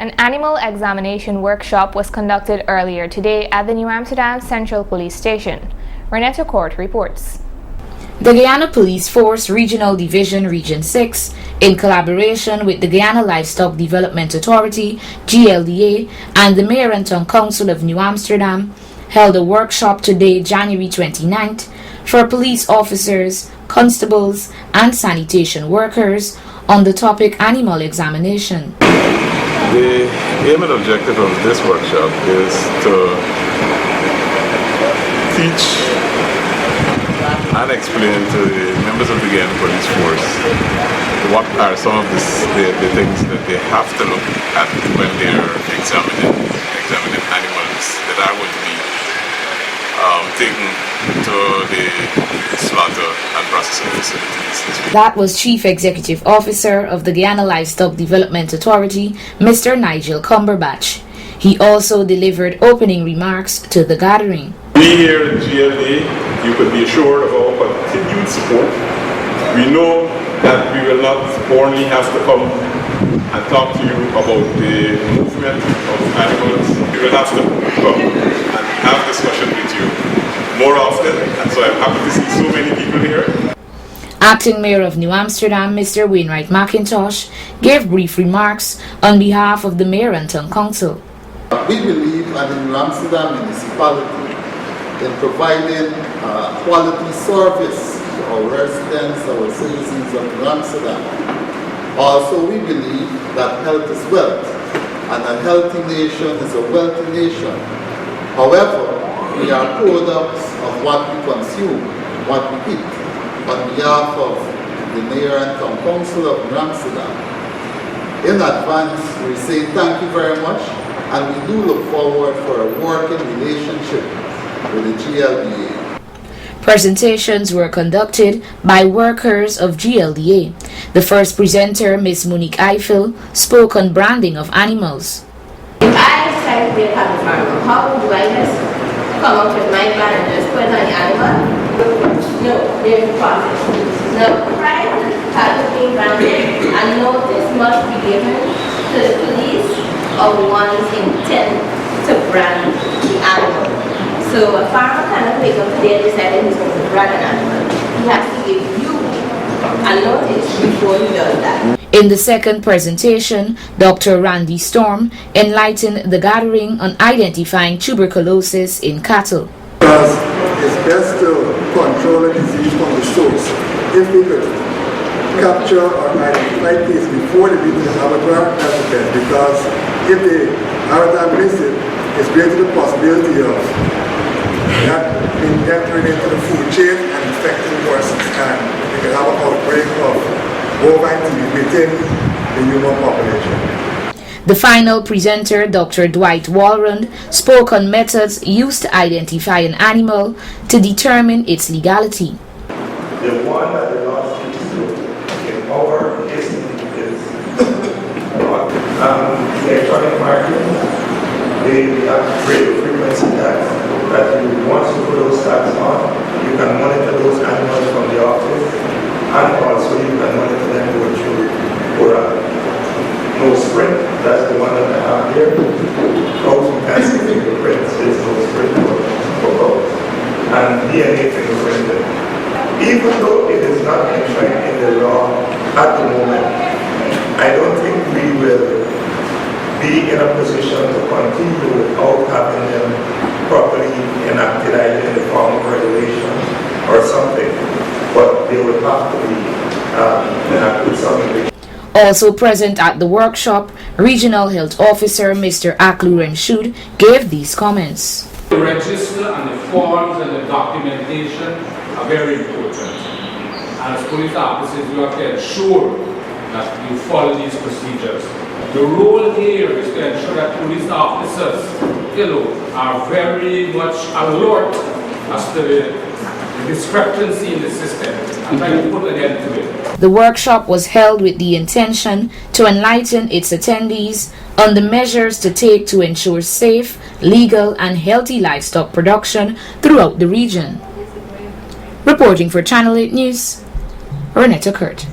An animal examination workshop was conducted earlier today at the New Amsterdam Central Police Station. Renetta Court reports. The Guyana Police Force Regional Division Region 6, in collaboration with the Guyana Livestock Development Authority, GLDA, and the Mayor and Town Council of New Amsterdam, held a workshop today, January 29th, for police officers, constables, and sanitation workers on the topic animal examination. The aim and objective of this workshop is to teach and explain to the members of the Guyana Police Force what are some of the things that they have to look at when they are examining animals that are going to be taken to the slaughter and processing facilities. That was Chief Executive Officer of the Guyana Livestock Development Authority, Mr. Nigel Cumberbatch. He also delivered opening remarks to the gathering. We here at GLA, you could be assured of our continued support. We know that we will not only have to come and talk to you about the movement of animals. We will have to come and have discussion with you more often, and so I'm happy to see so many people here. Acting Mayor of New Amsterdam, Mr. Wainwright McIntosh, gave brief remarks on behalf of the Mayor and Town Council. We believe at the New Amsterdam municipality in providing quality service to our residents, our citizens of New Amsterdam. Also, we believe that health is wealth, and a healthy nation is a wealthy nation. However, we are products of what we consume, what we eat. On behalf of the Mayor and Town Council of New Amsterdam, in advance, we say thank you very much, and we do look forward for a working relationship with the GLDA. Presentations were conducted by workers of GLDA. The first presenter, Ms. Monique Eiffel, spoke on branding of animals. If I decide to be a cattle farmer, how do I just come up with my brand and just put it on the animal? No, there's a process. Now, prior to the cattle being branded, a notice must be given to the police of one's intent to brand the animal. So a farmer cannot wake up today and decide he's going to brand an animal. He has to give you a notice before he does that. In the second presentation, Dr. Randy Storm enlightened the gathering on identifying tuberculosis in cattle. Because it's best to control a disease from the source. If we could capture or identify cases before they reach the abattoir, that's the best. Because if the abattoir miss it, it's greater the possibility of that entering into the food chain and infecting persons, and we can have an outbreak of bovine TB within the human population. The final presenter, Dr. Dwight Walrond, spoke on methods used to identify an animal to determine its legality. The one that the law speaks to in our case is electronic marking. They have radio frequency tags that you, once you put those tags on, you can monitor those animals from the office, and also you can monitor them going through no sprint. That's the one that I have here. Cows, you can see fingerprints, there's no sprint for cows. And DNA fingerprinting. Even though it is not enshrined in the law at the moment, I don't think we will be in a position to continue without having them properly enacted either in the form of regulation or something. But they will have to be enacted something. Also present at the workshop, Regional Health Officer Mr. Aklu Remshud gave these comments. The register and the forms and the documentation are very important. And as police officers, you have to ensure that you follow these procedures. The role here is to ensure that police officers, are very much alert as to the discrepancy in the system and trying to put an end to it. The workshop was held with the intention to enlighten its attendees on the measures to take to ensure safe, legal, and healthy livestock production throughout the region. Reporting for Channel 8 News, Renetta Kurt.